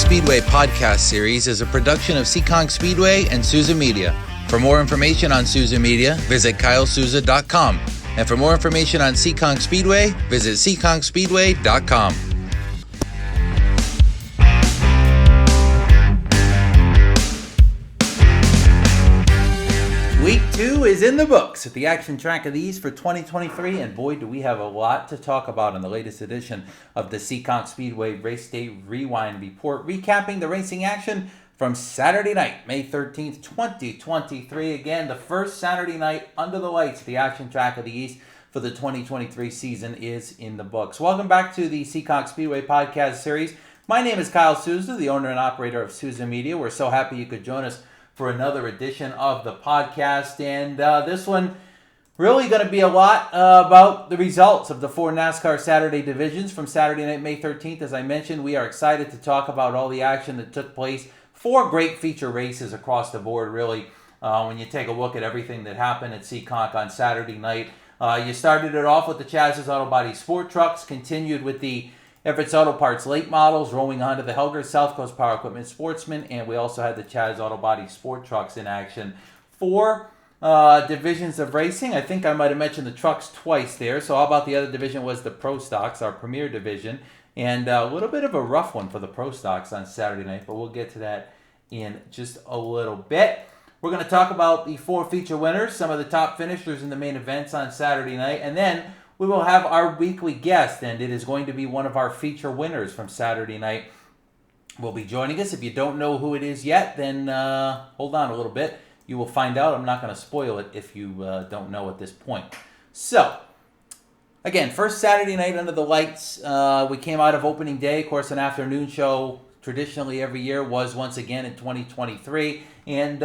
Speedway podcast series is a production of Seekonk Speedway and Souza Media. For more information on Souza Media, visit kylesouza.com. And for more information on Seekonk Speedway, visit seekonkspeedway.com. Week 2 is in the books at the Action Track of the East for 2023, and boy, do we have a lot to talk about in the latest edition of the Seekonk Speedway Race Day Rewind Report, recapping the racing action from Saturday night, May 13th, 2023. Again, the first Saturday night under the lights at the Action Track of the East for the 2023 season is in the books. Welcome back to the Seekonk Speedway podcast series. My name is Kyle Souza, the owner and operator of Souza Media. We're so happy you could join us for another edition of the podcast, and this one really going to be a lot about the results of the 4 NASCAR Saturday divisions from Saturday night, May 13th. As I mentioned, we are excited to talk about all the action that took place. 4 great feature races across the board, really, when you take a look at everything that happened at Seekonk on Saturday night. You started it off with the Chaz's Auto Body Sport Trucks, continued with the Everett's Auto Parts late models, rolling on to the Helger South Coast Power Equipment Sportsman, and we also had the Chaz Auto Body Sport Trucks in action. 4 divisions of racing. I think I might have mentioned the trucks twice there, so how about the other division was the Pro Stocks, our premier division, and a little bit of a rough one for the Pro Stocks on Saturday night, but we'll get to that in just a little bit. We're going to talk about the 4 feature winners, some of the top finishers in the main events on Saturday night, and then we will have our weekly guest, and it is going to be one of our feature winners from Saturday night. Will be joining us. If you don't know who it is yet, then hold on a little bit. You will find out. I'm not going to spoil it if you don't know at this point. So, again, first Saturday night under the lights. We came out of opening day. Of course, an afternoon show traditionally every year was once again in 2023. And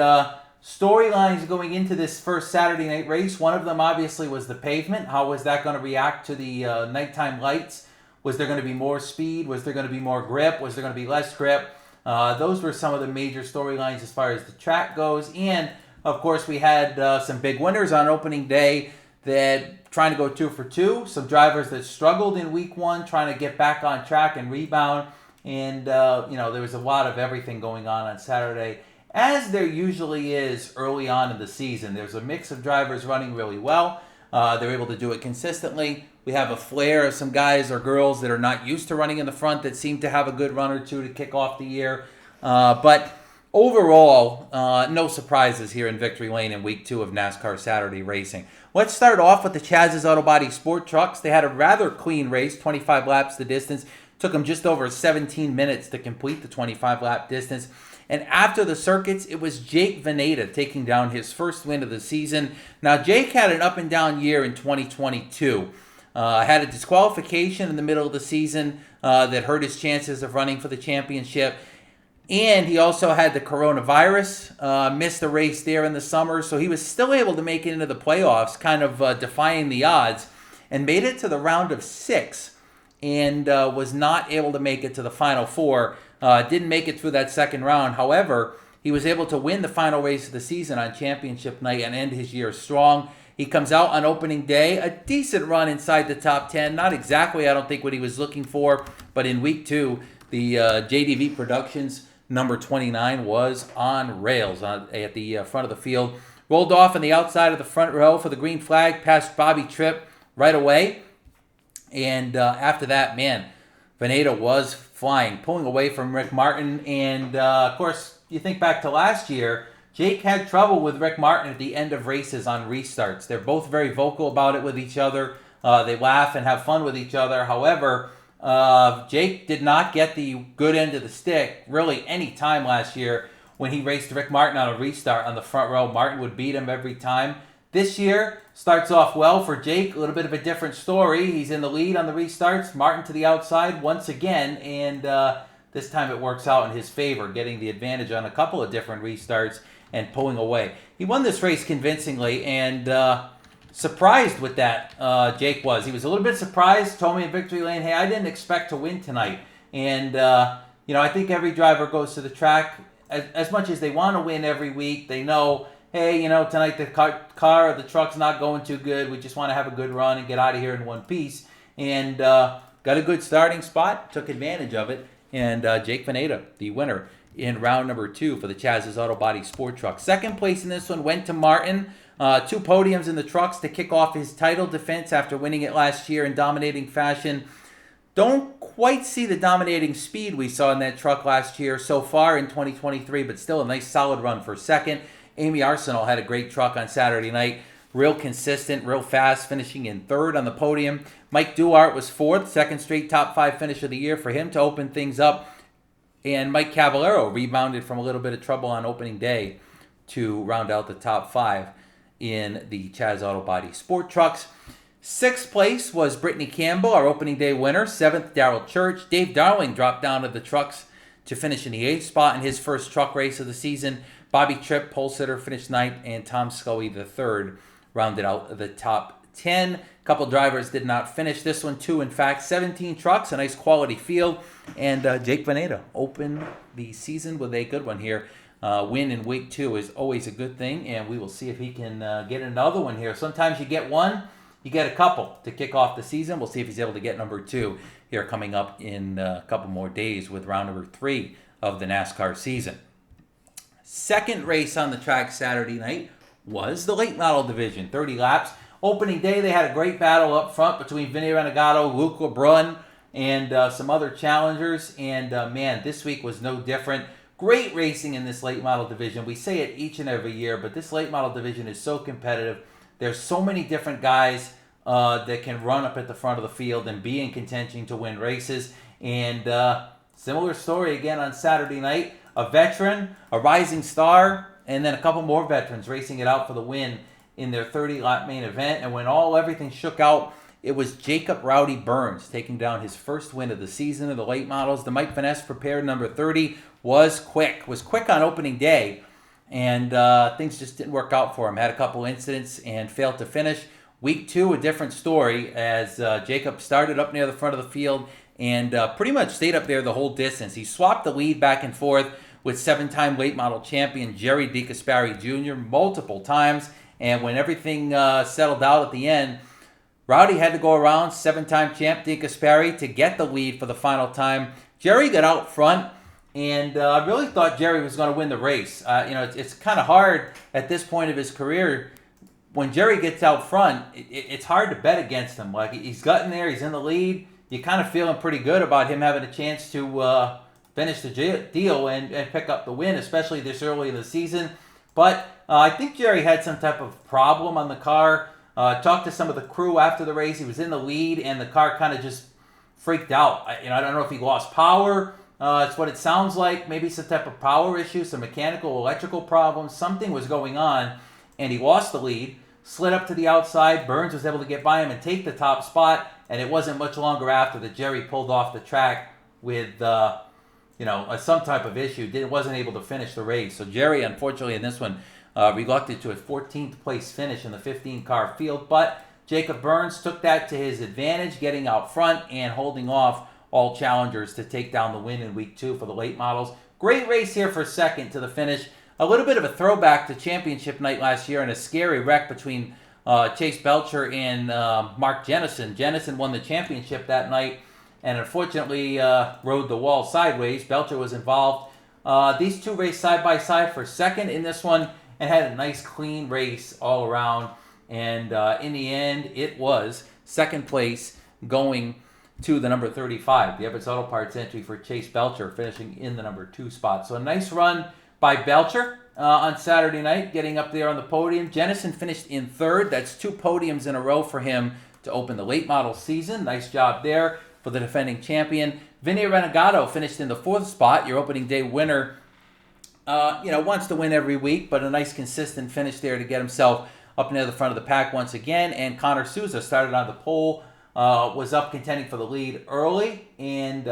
storylines going into this first Saturday night race. One of them obviously was the pavement. How was that going to react to the nighttime lights? Was there going to be more speed? Was there going to be more grip? Was there going to be less grip? Those were some of the major storylines as far as the track goes. And, of course, we had some big winners on opening day that trying to go 2 for 2. Some drivers that struggled in week 1 trying to get back on track and rebound. And, there was a lot of everything going on Saturday, as there usually is early on in the season. There's a mix of drivers running really well. They're able to do it consistently. We have a flair of some guys or girls that are not used to running in the front that seem to have a good run or two to kick off the year. But overall, no surprises here in Victory Lane in week 2 of NASCAR Saturday racing. Let's start off with the Chaz's Auto Body Sport Trucks. They had a rather clean race, 25 laps the distance. Took them just over 17 minutes to complete the 25-lap distance. And after the circuits, it was Jake Vanada taking down his first win of the season. Now, Jake had an up-and-down year in 2022. Had a disqualification in the middle of the season that hurt his chances of running for the championship. And he also had the coronavirus, missed the race there in the summer. So he was still able to make it into the playoffs, kind of defying the odds, and made it to the round of 6. And was not able to make it to the Final 4. Didn't make it through that second round. However, he was able to win the final race of the season on championship night and end his year strong. He comes out on opening day, a decent run inside the top 10. Not exactly, I don't think, what he was looking for. But in week 2, the JDV Productions number 29 was on rails at the front of the field. Rolled off on the outside of the front row for the green flag, past Bobby Tripp right away. And after that, man, Vanada was flying, pulling away from Rick Martin. And, of course, you think back to last year, Jake had trouble with Rick Martin at the end of races on restarts. They're both very vocal about it with each other. They laugh and have fun with each other. However, Jake did not get the good end of the stick really any time last year when he raced Rick Martin on a restart on the front row. Martin would beat him every time. This year starts off well for Jake. A little bit of a different story. He's in the lead on the restarts. Martin to the outside once again. And this time it works out in his favor, getting the advantage on a couple of different restarts and pulling away. He won this race convincingly, and surprised with that, Jake was. He was a little bit surprised, told me in Victory Lane, hey, I didn't expect to win tonight. And, I think every driver goes to the track as much as they want to win every week. They know, hey, tonight the car or the truck's not going too good. We just want to have a good run and get out of here in one piece. And got a good starting spot, took advantage of it, and Jake Vanada, the winner in round number 2 for the Chaz's Auto Body Sport Truck. Second place in this one went to Martin. 2 podiums in the trucks to kick off his title defense after winning it last year in dominating fashion. Don't quite see the dominating speed we saw in that truck last year so far in 2023, but still a nice solid run for second. Amy Arsenal had a great truck on Saturday night. Real consistent, real fast, finishing in third on the podium. Mike Duarte was fourth, second straight top 5 finish of the year for him to open things up. And Mike Cavallero rebounded from a little bit of trouble on opening day to round out the top 5 in the Chaz Auto Body Sport Trucks. 6th place was Brittany Campbell, our opening day winner. 7th, Darrell Church. Dave Darling dropped down to the trucks to finish in the 8th spot in his first truck race of the season. Bobby Tripp, pole sitter, finished 9th, and Tom Scully, the 3rd, rounded out the top 10. A couple drivers did not finish this one, too. In fact, 17 trucks, a nice quality field. And Jake Vanada opened the season with a good one here. Win in week 2 is always a good thing, and we will see if he can get another one here. Sometimes you get one, you get a couple to kick off the season. We'll see if he's able to get number 2 here coming up in a couple more days with round number 3 of the NASCAR season. Second race on the track Saturday night was the late model division, 30 laps. Opening day, they had a great battle up front between Vinny Renegado, Luke LeBrun, and some other challengers. And man, this week was no different. Great racing in this late model division. We say it each and every year, but this late model division is so competitive. There's so many different guys that can run up at the front of the field and be in contention to win races. And similar story again on Saturday night. A veteran, a rising star, and then a couple more veterans racing it out for the win in their 30-lap main event. And when everything shook out, it was Jacob Rowdy Burns taking down his first win of the season of the late models. The Mike Finesse prepared number 30 was quick on opening day, and things just didn't work out for him. Had a couple incidents and failed to finish. Week 2, a different story, as Jacob started up near the front of the field and pretty much stayed up there the whole distance. He swapped the lead back and forth with 7-time late model champion Jerry DeCaspari Jr. multiple times, and when everything settled out at the end, Rowdy had to go around 7-time champ DeCaspari to get the lead for the final time. Jerry got out front, and I really thought Jerry was going to win the race. It's kind of hard at this point of his career. When Jerry gets out front, it's hard to bet against him. Like, he's gotten there, he's in the lead. You're kind of feeling pretty good about him having a chance to finish the deal and pick up the win, especially this early in the season. But I think Jerry had some type of problem on the car. Talked to some of the crew after the race. He was in the lead, and the car kind of just freaked out. I don't know if he lost power. It's what it sounds like. Maybe some type of power issue, some mechanical, electrical problems. Something was going on, and he lost the lead. Slid up to the outside. Burns was able to get by him and take the top spot, and it wasn't much longer after that Jerry pulled off the track with some type of issue. Wasn't able to finish the race. So Jerry, unfortunately, in this one, reluctant to a 14th place finish in the 15-car field. But Jacob Burns took that to his advantage, getting out front and holding off all challengers to take down the win in week 2 for the late models. Great race here for second to the finish. A little bit of a throwback to championship night last year and a scary wreck between Chase Belcher and Mark Jennison. Jennison won the championship that night and unfortunately rode the wall sideways. Belcher was involved. These two raced side by side for second in this one and had a nice clean race all around. And in the end, it was second place going to the number 35, the Everett's Auto Parts entry for Chase Belcher, finishing in the number 2 spot. So a nice run by Belcher on Saturday night, getting up there on the podium. Jennison finished in 3rd. That's 2 podiums in a row for him to open the late model season. Nice job there for the defending champion. Vinny Renegado finished in the 4th spot, your opening day winner. Wants to win every week, but a nice consistent finish there to get himself up near the front of the pack once again. And Connor Souza started on the pole, was up contending for the lead early, and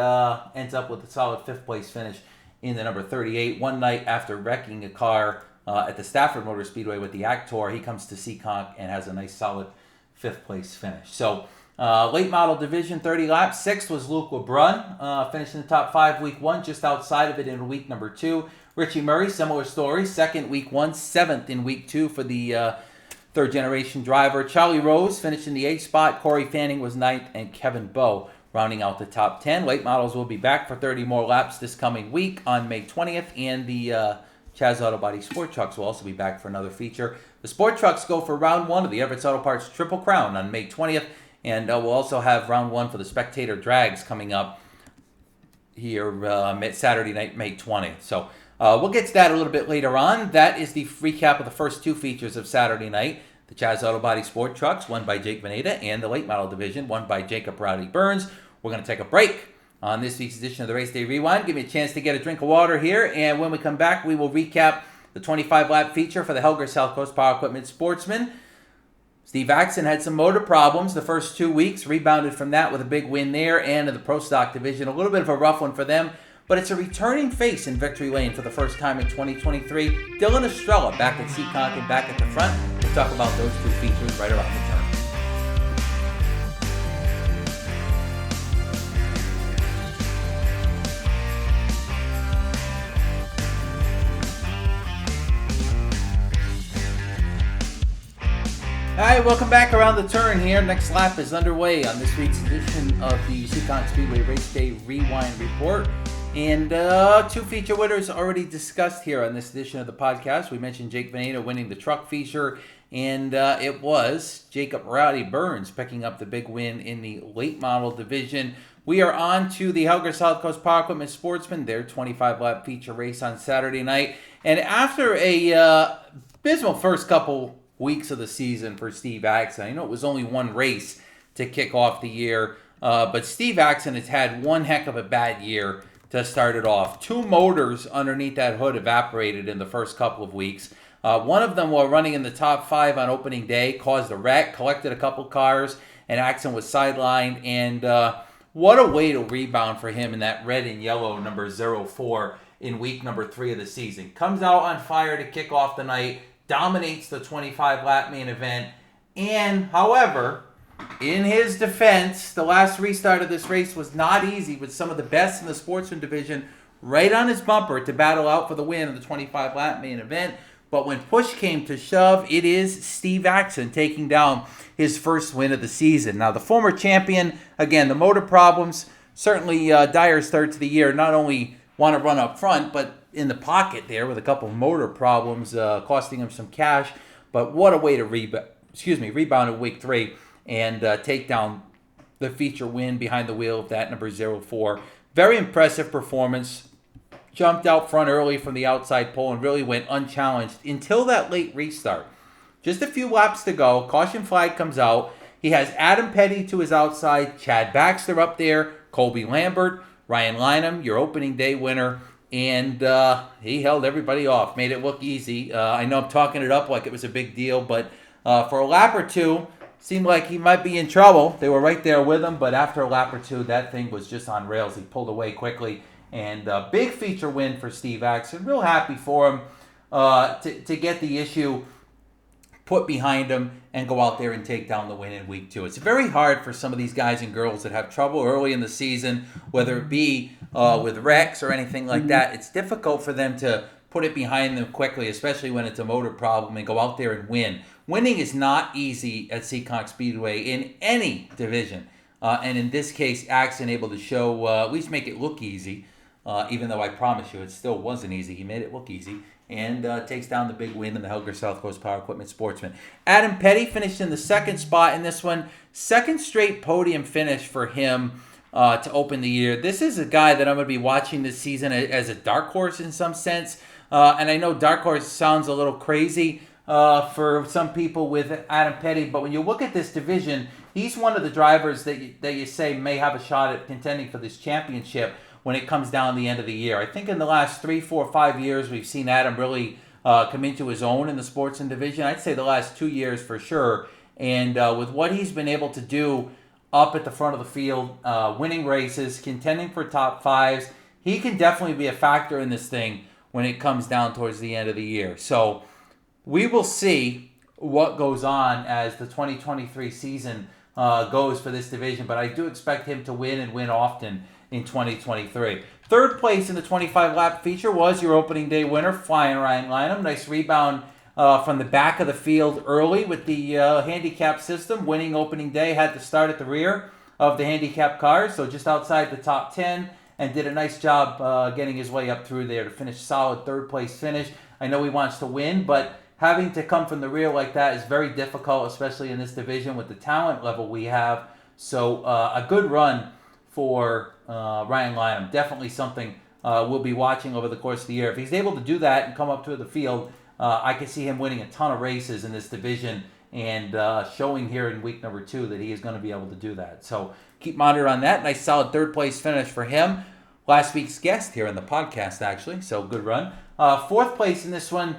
ends up with a solid 5th place finish in the number 38. One night after wrecking a car at the Stafford Motor Speedway with the Actor, he comes to Seekonk and has a nice solid 5th place finish. So late model division, 30 laps. 6th was Luke LeBrun, finished in the top 5 week 1, just outside of it in week number 2. Richie Murray, similar story, 2nd week 1, 7th in week 2 for the third generation driver. Charlie Rose finished in the 8th spot. Corey Fanning was 9th, and Kevin Bowe rounding out the top 10. Late models will be back for 30 more laps this coming week on May 20th, and the Chaz Auto Body Sport Trucks will also be back for another feature. The Sport Trucks go for round 1 of the Everett's Auto Parts Triple Crown on May 20th, and we'll also have round 1 for the Spectator Drags coming up here Saturday night, May 20th. So we'll get to that a little bit later on. That is the recap of the first 2 features of Saturday night. The Chaz Auto Body Sport Trucks, won by Jake Vanada, and the Late Model Division, won by Jacob Rowdy Burns. We're going to take a break on this week's edition of the Race Day Rewind. Give me a chance to get a drink of water here, and when we come back, we will recap the 25-lap feature for the Helger South Coast Power Equipment Sportsman. Steve Axon had some motor problems the first 2 weeks, rebounded from that with a big win there, and in the Pro Stock Division, a little bit of a rough one for them, but it's a returning face in victory lane for the first time in 2023. Dylan Estrella back at Seekonk and back at the front. We'll talk about those 2 features right around the turn. All right, welcome back around the turn here. Next lap is underway on this week's edition of the Seekonk Speedway Race Day Rewind Report. And 2 feature winners already discussed here on this edition of the podcast. We mentioned Jake Vanada winning the truck feature, and it was Jacob Rowdy Burns picking up the big win in the late model division. We are on to the Helger South Coast Power Equipment Sportsman, their 25-lap feature race on Saturday night. And after a abysmal first couple weeks of the season for Steve Axon, I know it was only 1 race to kick off the year, but Steve Axon has had one heck of a bad year to start it off. 2 motors underneath that hood evaporated in the first couple of weeks. One of them, while running in the top 5 on opening day, caused a wreck, collected a couple cars, and Axon was sidelined. And what a way to rebound for him in that red and yellow number 04 in week number 3 of the season. Comes out on fire to kick off the night, dominates the 25-lap main event, and, however, in his defense, the last restart of this race was not easy, with some of the best in the sportsman division right on his bumper to battle out for the win of the 25-lap main event. But when push came to shove, it is Steve Axon taking down his first win of the season. Now, the former champion, again, the motor problems, certainly dire start to the year. Not only want to run up front, but in the pocket there with a couple of motor problems costing him some cash. But what a way to rebound in week 3 and take down the feature win behind the wheel of that number 04. Very impressive performance. Jumped out front early from the outside pole and really went unchallenged until that late restart. Just a few laps to go. Caution flag comes out. He has Adam Petty to his outside, Chad Baxter up there, Colby Lambert, Ryan Lynham, your opening day winner, and he held everybody off, made it look easy. I know I'm talking it up like it was a big deal, but for a lap or 2, seemed like he might be in trouble. They were right there with him, but after a lap or 2, that thing was just on rails. He pulled away quickly, and big feature win for Steve Axon. Real happy for him to get the issue put behind him and go out there and take down the win in week 2. It's very hard for some of these guys and girls that have trouble early in the season, whether it be with wrecks or anything like that. It's difficult for them to put it behind them quickly, especially when it's a motor problem, and go out there and win. Winning is not easy at Seekonk Speedway in any division. And in this case, Axon able to show, at least make it look easy, even though I promise you it still wasn't easy. He made it look easy, and takes down the big win in the Helger South Coast Power Equipment Sportsman. Adam Petty finished in the 2nd spot in this one. 2nd straight podium finish for him to open the year. This is a guy that I'm going to be watching this season as a dark horse in some sense. And I know dark horse sounds a little crazy for some people with Adam Petty, but when you look at this division, he's one of the drivers that you say may have a shot at contending for this championship when it comes down the end of the year. I think in the last 3, 4, 5 years, we've seen Adam really come into his own in the sportsman division. I'd say the last 2 years for sure. And with what he's been able to do up at the front of the field, winning races, contending for top 5s, he can definitely be a factor in this thing when it comes down towards the end of the year. So we will see what goes on as the 2023 season goes for this division, but I do expect him to win and win often in 2023. 3rd place in the 25-lap feature was your opening day winner, Flying Ryan Lynham. Nice rebound from the back of the field early with the handicap system. Winning opening day, had to start at the rear. of the handicap cars, so just outside the top 10, and did a nice job getting his way up through there to finish solid third place finish. I know he wants to win, but having to come from the rear like that is very difficult, especially in this division with the talent level we have. So a good run for Ryan Lynham. Definitely something we'll be watching over the course of the year. If he's able to do that and come up to the field, I can see him winning a ton of races in this division and showing here in week number 2 that he is going to be able to do that. So keep monitor on that. Nice solid third place finish for him. Last week's guest here in the podcast, actually. So good run. Fourth place in this one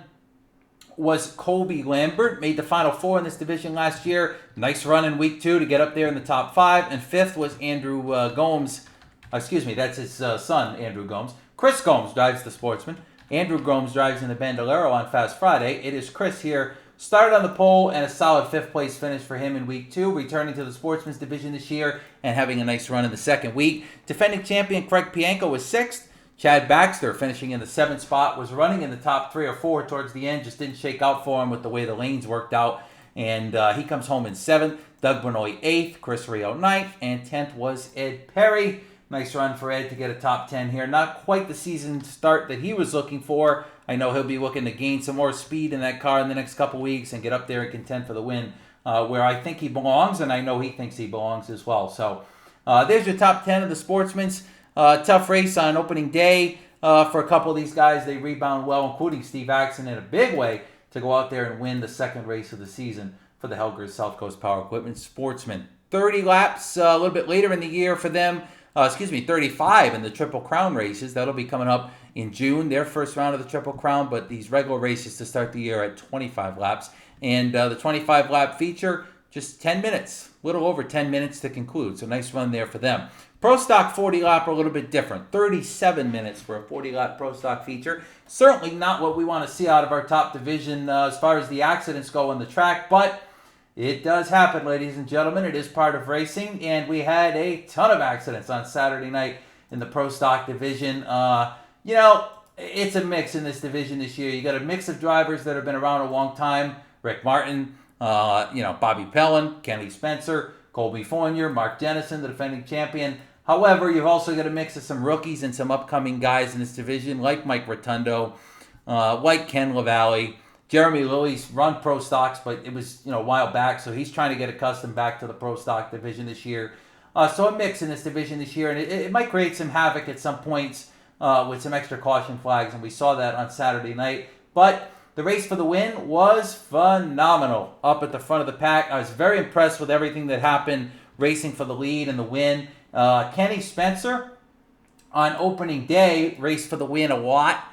was Colby Lambert. Made the Final Four in this division last year. Nice run in week 2 to get up there in the top 5. And fifth was Andrew Gomes. Excuse me, that's his son, Andrew Gomes. Chris Gomes drives the Sportsman. Andrew Gomes drives in the Bandolero on Fast Friday. It is Chris here. Started on the pole and a solid 5th place finish for him in week 2, returning to the Sportsman's division this year and having a nice run in the second week. Defending champion Craig Pianco was 6th. Chad Baxter finishing in the 7th spot, was running in the top 3 or 4 towards the end, just didn't shake out for him with the way the lanes worked out. And he comes home in 7th. Doug Benoit 8th, Chris Rio 9th, and 10th was Ed Perry. Nice run for Ed to get a top 10 here. Not quite the season start that he was looking for. I know he'll be looking to gain some more speed in that car in the next couple weeks and get up there and contend for the win, where I think he belongs, and I know he thinks he belongs as well. So there's your top 10 of the Sportsman's. Tough race on opening day for a couple of these guys. They rebound well, including Steve Axon in a big way to go out there and win the second race of the season for the Helgers South Coast Power Equipment Sportsman. 30 laps a little bit later in the year for them. 35 in the Triple Crown races. That'll be coming up in June, their first round of the Triple Crown, but these regular races to start the year at 25 laps. And the 25-lap feature, just 10 minutes, a little over 10 minutes to conclude. So nice run there for them. Pro Stock 40-lap are a little bit different. 37 minutes for a 40-lap Pro Stock feature. Certainly not what we want to see out of our top division as far as the accidents go on the track, but it does happen, ladies and gentlemen. It is part of racing, and we had a ton of accidents on Saturday night in the Pro Stock division. It's a mix in this division this year. You got a mix of drivers that have been around a long time. Rick Martin, Bobby Pellin, Kenny Spencer, Colby Fournier, Mark Dennison, the defending champion. However, you've also got a mix of some rookies and some upcoming guys in this division, like Mike Rotundo, like Ken LaValle. Jeremy Lilly's run Pro Stocks, but it was a while back, so he's trying to get accustomed back to the Pro Stock division this year. So a mix in this division this year, and it might create some havoc at some points with some extra caution flags, and we saw that on Saturday night. But the race for the win was phenomenal up at the front of the pack. I was very impressed with everything that happened racing for the lead and the win. Kenny Spencer on opening day raced for the win a lot.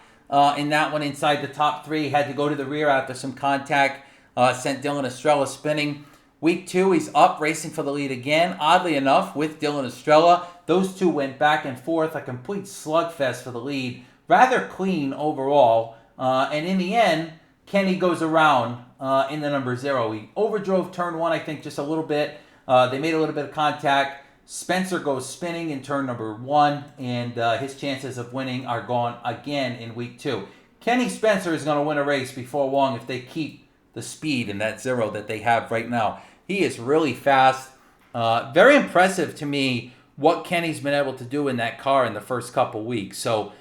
In that one, inside the top 3, had to go to the rear after some contact, sent Dylan Estrella spinning. Week 2, he's up racing for the lead again. Oddly enough, with Dylan Estrella, those two went back and forth, a complete slugfest for the lead. Rather clean overall. And in the end, Kenny goes around in the number 0. He overdrove turn 1, I think, just a little bit. They made a little bit of contact. Spencer goes spinning in turn number 1, and his chances of winning are gone again in week 2. Kenny Spencer is going to win a race before long if they keep the speed in that 0 that they have right now. He is really fast. Very impressive to me what Kenny's been able to do in that car in the first couple weeks. So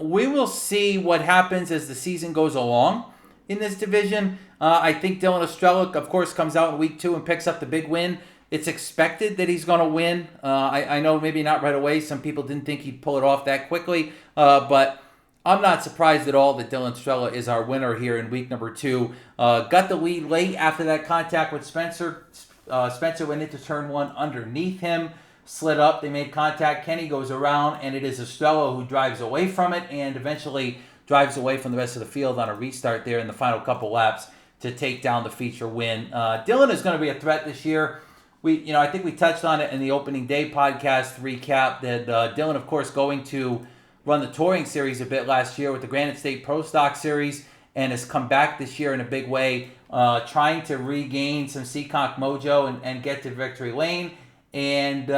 we will see what happens as the season goes along in this division. I think Dylan Estrella, of course, comes out in week 2 and picks up the big win. It's expected that he's going to win. I know maybe not right away. Some people didn't think he'd pull it off that quickly. But I'm not surprised at all that Dylan Estrella is our winner here in week number 2. Got the lead late after that contact with Spencer. Spencer went into turn 1 underneath him. Slid up. They made contact. Kenny goes around, and it is Estrella who drives away from it and eventually drives away from the rest of the field on a restart there in the final couple laps to take down the feature win. Dylan is going to be a threat this year. I think we touched on it in the opening day podcast recap that Dylan, of course, going to run the touring series a bit last year with the Granite State Pro Stock Series and has come back this year in a big way, trying to regain some Seekonk mojo and get to victory lane. And,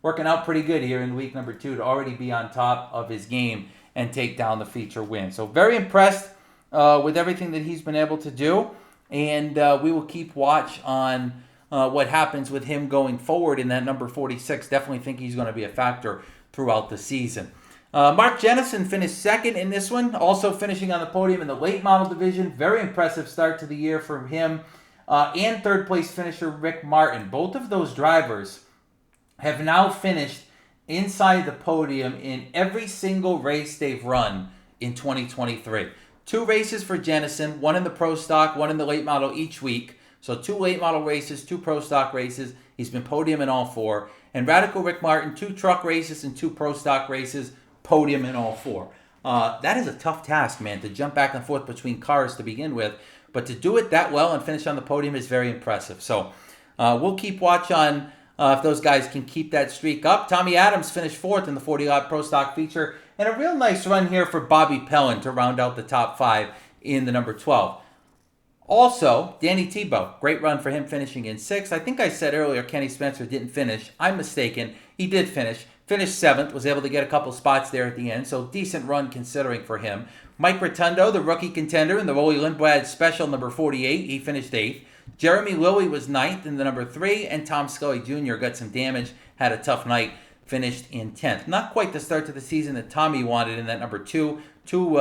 working out pretty good here in week number 2 to already be on top of his game and take down the feature win. So very impressed with everything that he's been able to do. And we will keep watch on what happens with him going forward in that number 46. Definitely think he's going to be a factor throughout the season. Mark Jennison finished second in this one, also finishing on the podium in the late model division. Very impressive start to the year from him. And third place finisher Rick Martin. Both of those drivers have now finished inside the podium in every single race they've run in 2023. 2 races for Jennison, 1 in the Pro Stock, 1 in the late model each week. So 2 late model races, 2 Pro Stock races. He's been podium in all 4. And Radical Rick Martin, 2 truck races and 2 Pro Stock races, podium in all 4. That is a tough task, man, to jump back and forth between cars to begin with. But to do it that well and finish on the podium is very impressive. So we'll keep watch on if those guys can keep that streak up. Tommy Adams finished 4th in the 40-lap Pro Stock feature. And a real nice run here for Bobby Pellin to round out the top 5 in the number 12. Also, Danny Tebow, great run for him finishing in 6th. I think I said earlier Kenny Spencer didn't finish. I'm mistaken. He did finish. Finished 7th, was able to get a couple spots there at the end, so decent run considering for him. Mike Rotundo, the rookie contender in the Rolly Lindblad Special number 48, he finished 8th. Jeremy Lilly was 9th in the number 3, and Tom Scully Jr. got some damage, had a tough night, finished in 10th. Not quite the start to the season that Tommy wanted in that number 2. Two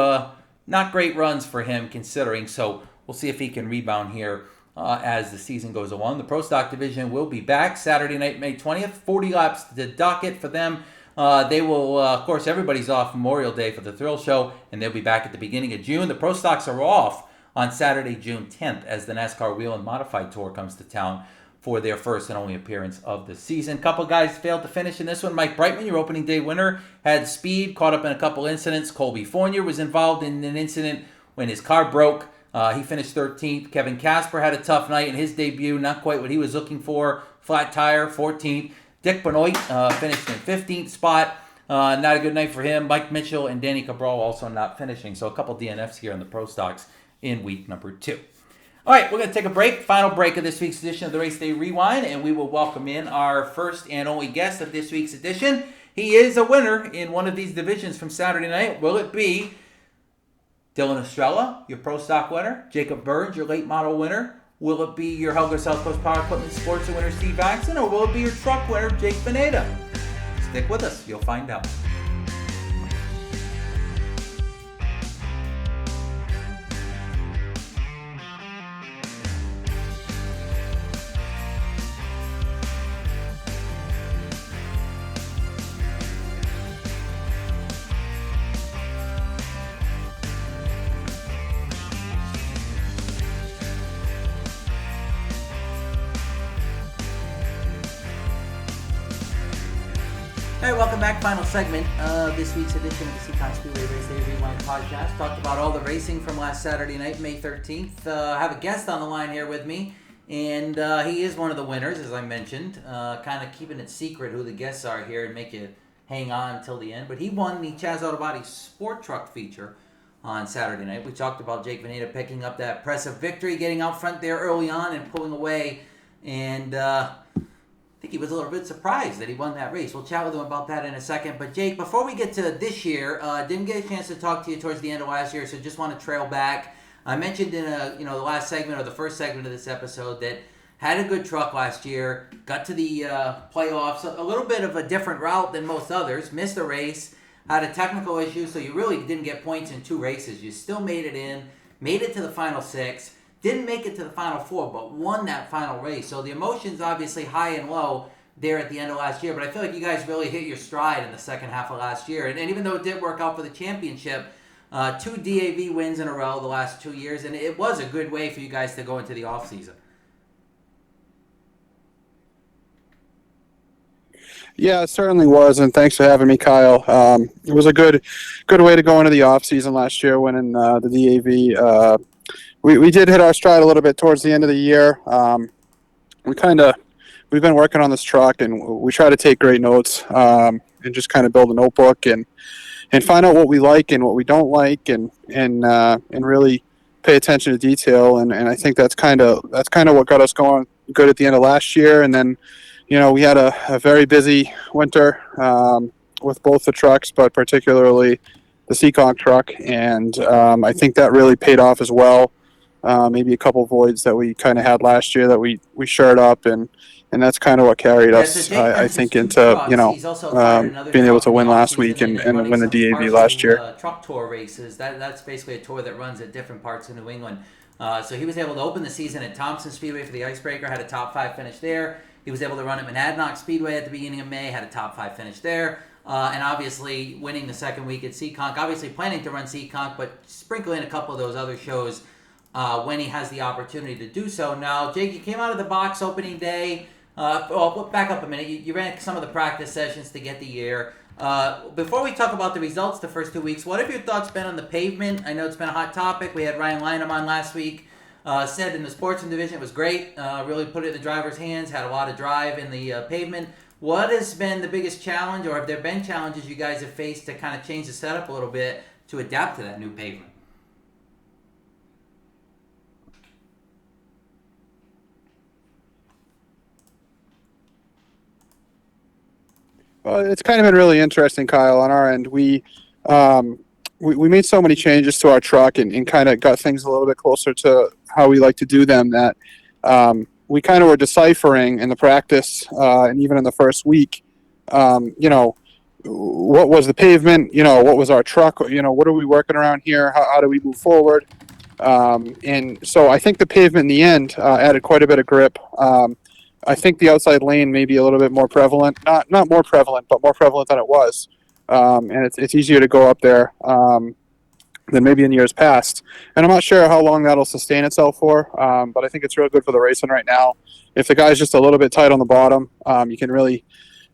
not great runs for him considering, so we'll see if he can rebound here as the season goes along. The Pro Stock division will be back Saturday night, May 20th. 40 laps to docket for them. They will, of course, everybody's off Memorial Day for the Thrill Show, and they'll be back at the beginning of June. The Pro Stocks are off on Saturday, June 10th, as the NASCAR Wheel and Modified Tour comes to town for their first and only appearance of the season. Couple guys failed to finish in this one. Mike Brightman, your opening day winner, had speed, caught up in a couple incidents. Colby Fournier was involved in an incident when his car broke. He finished 13th. Kevin Casper had a tough night in his debut, not quite what he was looking for. Flat tire, 14th. Dick Benoit finished in 15th spot. Not a good night for him. Mike Mitchell and Danny Cabral also not finishing. So a couple DNFs here in the Pro Stocks in week number 2. All right, we're going to take a break. Final break of this week's edition of the Race Day Rewind, and we will welcome in our first and only guest of this week's edition. He is a winner in one of these divisions from Saturday night. Will it be Dylan Estrella, your Pro Stock winner? Jacob Burns, your late model winner? Will it be your Helga South Coast Power Equipment Sports winner, Steve Axon? Or will it be your truck winner, Jake Vanada? Stick with us. You'll find out. All right, welcome back. Final segment of this week's edition of the Seekonk Speedway Race Day Rewind podcast. Talked about all the racing from last Saturday night, May 13th. I have a guest on the line here with me, and he is one of the winners, as I mentioned. Kind of keeping it secret who the guests are here and make you hang on until the end. But he won the Chaz Auto Body Sport Truck feature on Saturday night. We talked about Jake Vanada picking up that impressive victory, getting out front there early on and pulling away, and I think he was a little bit surprised that he won that race. We'll chat with him about that in a second. But Jake, before we get to this year, didn't get a chance to talk to you towards the end of last year, so just want to trail back. I mentioned in the last segment or the first segment of this episode that had a good truck last year, got to the playoffs, a little bit of a different route than most others, missed a race, had a technical issue, so you really didn't get points in 2 races. You still made it in, made it to the final 6. Didn't make it to the final 4, but won that final race. So the emotions obviously high and low there at the end of last year. But I feel like you guys really hit your stride in the second half of last year. And even though it did work out for the championship, 2 DAV wins in a row the last 2 years. And it was a good way for you guys to go into the offseason. Yeah, it certainly was, and thanks for having me, Kyle. It was a good way to go into the offseason last year, winning the DAV. We did hit our stride a little bit towards the end of the year. We've been working on this truck, and we try to take great notes and just kind of build a notebook and find out what we like and what we don't like, and really pay attention to detail. And I think that's kind of what got us going good at the end of last year. And then, we had a very busy winter with both the trucks, but particularly the Seekonk truck, and I think that really paid off as well. maybe a couple voids that we kind of had last year that we shored up, and that's kind of what carried Yeah, so us, Jake I mentions think, two into trucks. He's also acquired another being able truck to in the win last offseason week and running win the some DAV last partial year. truck tour races. That's basically a tour that runs at different parts of New England. So he was able to open the season at Thompson Speedway for the Icebreaker, had a top 5 finish there. He was able to run at Monadnock Speedway at the beginning of May, had a top 5 finish there. And obviously winning the second week at Seekonk. Obviously planning to run Seekonk, but sprinkle in a couple of those other shows when he has the opportunity to do so. Now, Jake, you came out of the box opening day. Back up a minute. You ran some of the practice sessions to get the year. Before we talk about the results the first 2 weeks, what have your thoughts been on the pavement? I know it's been a hot topic. We had Ryan Lynham on last week. Said in the sportsman division it was great. Really put it in the driver's hands. Had a lot of drive in the pavement. What has been the biggest challenge, or have there been challenges you guys have faced to kind of change the setup a little bit to adapt to that new pavement? Well, it's kind of been really interesting, Kyle. On our end, we made so many changes to our truck and kind of got things a little bit closer to how we like to do them, that we kind of were deciphering in the practice, and even in the first week, what was the pavement, what was our truck, what are we working around here, how do we move forward. And so I think the pavement in the end added quite a bit of grip. I think the outside lane may be a little bit more prevalent, not more prevalent, but more prevalent than it was. And it's easier to go up there than maybe in years past. And I'm not sure how long that'll sustain itself for, but I think it's real good for the racing right now. If the guy's just a little bit tight on the bottom, you can really,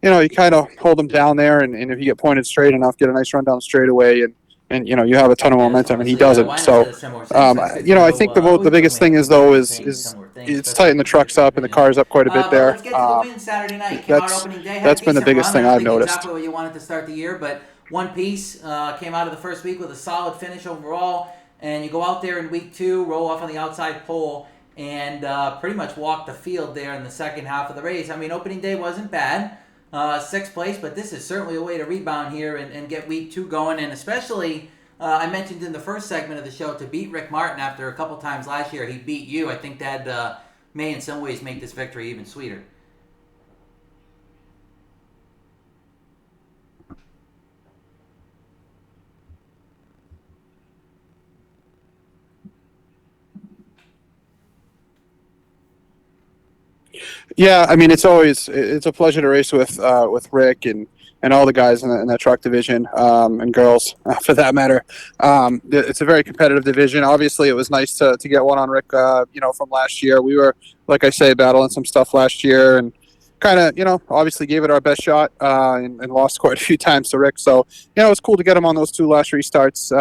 you kind of hold them down there, and if you get pointed straight enough, get a nice run down straightaway, and you have a ton of Yeah, momentum, and he so doesn't. Linus So, said a similar thing. So it's good to I know. think the We biggest certainly thing have is, people though, that are is saying similar things, it's especially tighten the with the trucks different up and the divisions. cars up quite a bit But there. let's get to the win Saturday night. Came out That's opening day, had a that's been the decent biggest run. thing I don't I've think noticed. exactly what you wanted to start the year, but one piece came out of the first week with a solid finish overall. And you go out there in week 2, roll off on the outside pole, and pretty much walk the field there in the second half of the race. I mean, opening day wasn't bad. 6th place, but this is certainly a way to rebound here and get week 2 going. And especially, I mentioned in the first segment of the show, to beat Rick Martin after a couple times last year, he beat you. I think that may in some ways make this victory even sweeter. Yeah, I mean, it's a pleasure to race with Rick and all the guys in that truck division, and girls for that matter. It's a very competitive division. Obviously, it was nice to get one on Rick. From last year, we were, like I say, battling some stuff last year, and kind of, obviously gave it our best shot, and lost quite a few times to Rick. So, it's cool to get him on those 2 last restarts.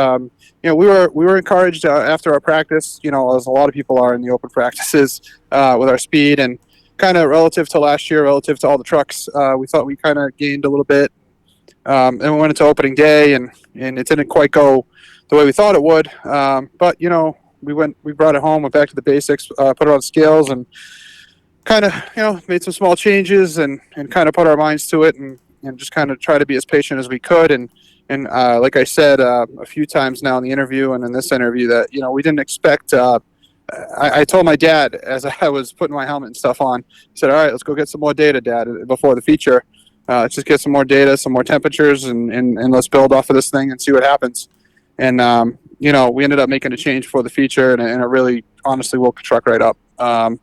We were encouraged after our practice, as a lot of people are in the open practices, with our speed, and kind of relative to last year, relative to all the trucks, we thought we kind of gained a little bit. And we went into opening day, and it didn't quite go the way we thought it would. But we brought it home, went back to the basics, put it on scales, and kind of made some small changes, and kind of put our minds to it, and just kind of try to be as patient as we could. And like I said a few times now in the interview and in this interview, that we didn't expect. I told my dad as I was putting my helmet and stuff on. He said, "All right, let's go get some more data, Dad, before the feature. Let's just get some more data, some more temperatures, and let's build off of this thing and see what happens." And we ended up making a change for the feature, and it really, honestly, woke the truck right up.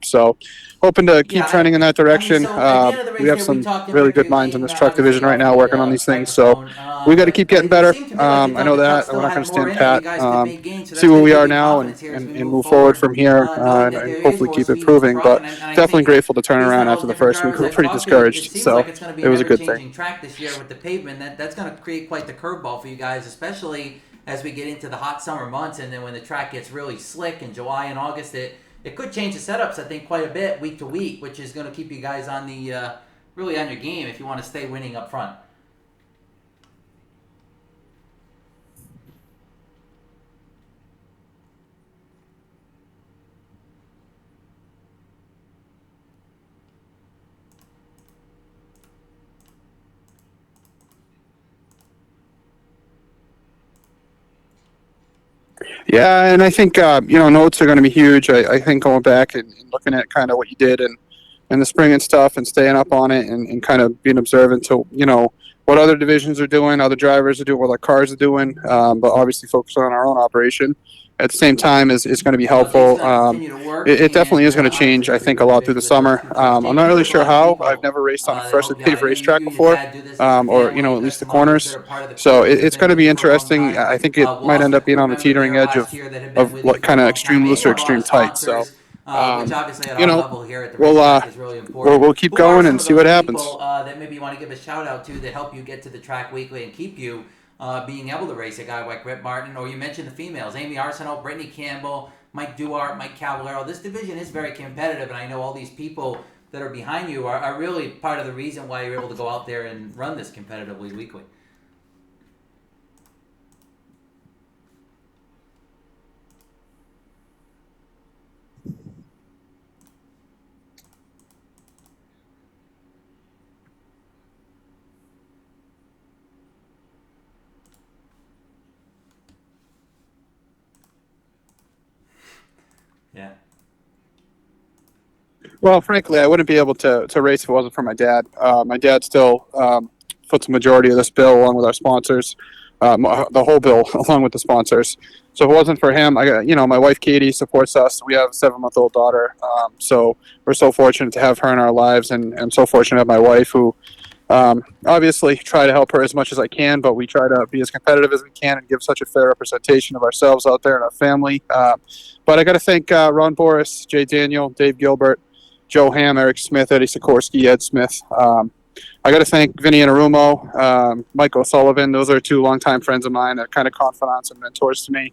So, hoping to keep Yeah, trending in that direction. so at the end of the We race have there, we some talked in really Rick. good You minds in came this truck obviously division right off now the working on these things. So microphone, we got to but keep getting it better. seemed to me like you I thought know the truck that. We're still not had going to more stand in it. You pat. guys could make gains, so See that's where going to we give are you now, confidence here as we and move move forward forward. from here, Knowing that and there is hopefully more keep speed in the improving. truck, But and I think definitely that grateful to turn based on around all after the the different first week. drivers We were I've pretty talked to, it discouraged, seems so like it's going to be it an was a good thing. ever-changing track this year with the pavement. That's going to create quite the curveball for you guys, especially as we get into the hot summer months, and then when the track gets really slick in July and August, it could change the setups, I think, quite a bit week to week, which is going to keep you guys on the really on your game if you want to stay winning up front. Yeah, and I think notes are going to be huge. I think going back and looking at kind of what you did and in the spring and stuff, and staying up on it, and kind of being observant to what other divisions are doing, other drivers are doing, what their cars are doing, but obviously focus on our own operation at the same time is going to be Well, Jake's helpful. going to continue to work, It definitely and is going to change, obviously I every think, a lot through division the with those summer. two trucks. I'm Jake, not I know really there's a sure lot of how. I've people never raced on a that freshly hope, yeah, paved I know racetrack you and your before, dad do this as a or family. at You've got least the some others that corners. are part of the So crew that have it's been going to with be you for a long interesting. time. I think it We'll might end also up have a being crew on the member teetering there edge last year that have been with you for a kind of long time. extreme And you looser, have a lot extreme of tight. So sponsors, which um, obviously at you our know, level here at the we'll racetrack is really important. we'll keep Who are going some and of see those what happens. people that maybe you want to give a shout out to that help you get to the track weekly and keep you being able to race a guy like Rip Martin? Or you mentioned the females, Amy Arsenault, Brittany Campbell, Mike Duarte, Mike Cavallero. This division is very competitive, and I know all these people that are behind you are really part of the reason why you're able to go out there and run this competitively weekly. Yeah. Well, frankly, I wouldn't be able to race if it wasn't for my dad. My dad still puts the majority of this bill along with our sponsors, the whole bill along with the sponsors. So if it wasn't for him, I got my wife Katie supports us. We have a 7-month-old daughter, so we're so fortunate to have her in our lives, and I'm so fortunate to have my wife who obviously try to help her as much as I can, but we try to be as competitive as we can and give such a fair representation of ourselves out there and our family. But I got to thank Ron Boris, Jay Daniel, Dave Gilbert, Joe Ham, Eric Smith, Eddie Sikorsky, Ed Smith. I got to thank Vinny Inarumo, Mike O'Sullivan. Those are two longtime friends of mine, kind of confidants and mentors to me.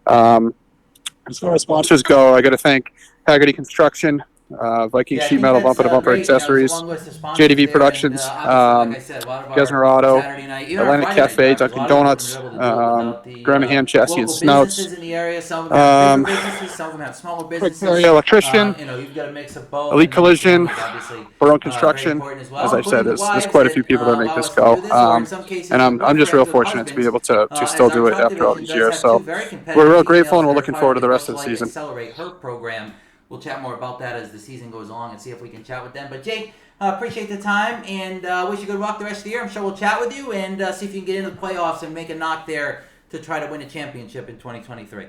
As far as sponsors go, I got to thank Haggerty Construction, Viking Yeah, I Sheet think Metal, that's Bumper to Bumper great. There's a Accessories, long list of sponsors JDV there, and Productions, obviously, like I said, a lot of our Gesnerado, Saturday night, even our Atlantic Friday night Cafe, drivers, a Dunkin' lot of them wouldn't Donuts, have been able to do it without the Birmingham Chassis and local Snouts, businesses in the area. Some of them have bigger um, businesses, some of them have smaller Quick businesses. Area Electrician, You've got a mix of both, Elite and then your Collision, family's obviously Barone very Construction. important as As well, I said, including the there's wives quite a few that people that make allow this us to do go, this, or in some cases, and your I'm just real girlfriends or fortunate to be husbands. able to As still our do it truck after all division these does years. have two So very we're competitive real grateful, females and we're that are looking part forward of to the the rest Girls of the Like season. Accelerate Her program. We'll chat more about that as the season goes along and see if we can chat with them. But Jake, appreciate the time, and wish you good luck the rest of the year. I'm sure we'll chat with you and see if you can get into the playoffs and make a knock there to try to win a championship in 2023.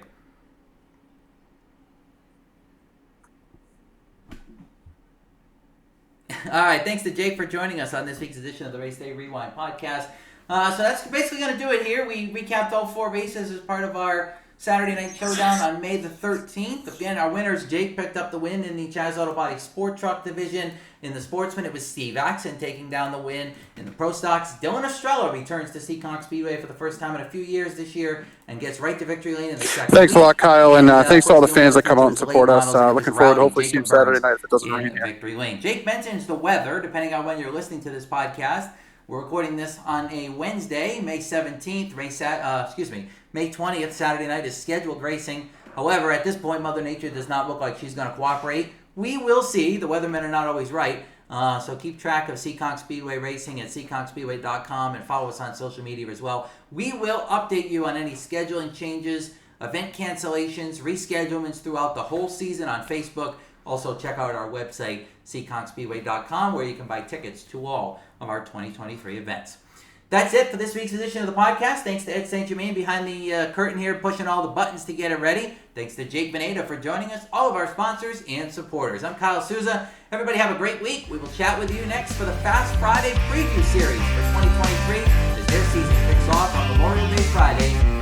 All right, thanks to Jake for joining us on this week's edition of the Race Day Rewind podcast. So that's basically going to do it here. We recapped all 4 races as part of our Saturday Night Showdown on May the 13th. Again, our winners, Jake picked up the win in the Chaz Auto Body Sport Truck Division. In the Sportsman, it was Steve Axon taking down the win. In the Pro Stocks, Dylan Estrella returns to Seekonk Speedway for the first time in a few years this year and gets right to victory lane in the second Thanks a week. lot, Kyle, and Of thanks to course, all the the only fans other that come feature out was and the late support us. models, and it was Looking forward to Rowdy hopefully see you Jacob Saturday Burns night if it doesn't rain in here. victory lane. Jake mentions the weather, depending on when you're listening to this podcast. We're recording this on a Wednesday, May 17th. May 20th, Saturday night is scheduled racing. However, at this point, Mother Nature does not look like she's going to cooperate. We will see. The weathermen are not always right. So keep track of Seekonk Speedway Racing at seekonkspeedway.com and follow us on social media as well. We will update you on any scheduling changes, event cancellations, reschedulements throughout the whole season on Facebook. Also, check out our website, seekonkspeedway.com, where you can buy tickets to all of our 2023 events. That's it for this week's edition of the podcast. Thanks to Ed St. Germain behind the curtain here, pushing all the buttons to get it ready. Thanks to Jake Vanada for joining us, all of our sponsors and supporters. I'm Kyle Souza. Everybody have a great week. We will chat with you next for the Fast Friday Preview Series for 2023 as their season kicks off on Memorial Day Friday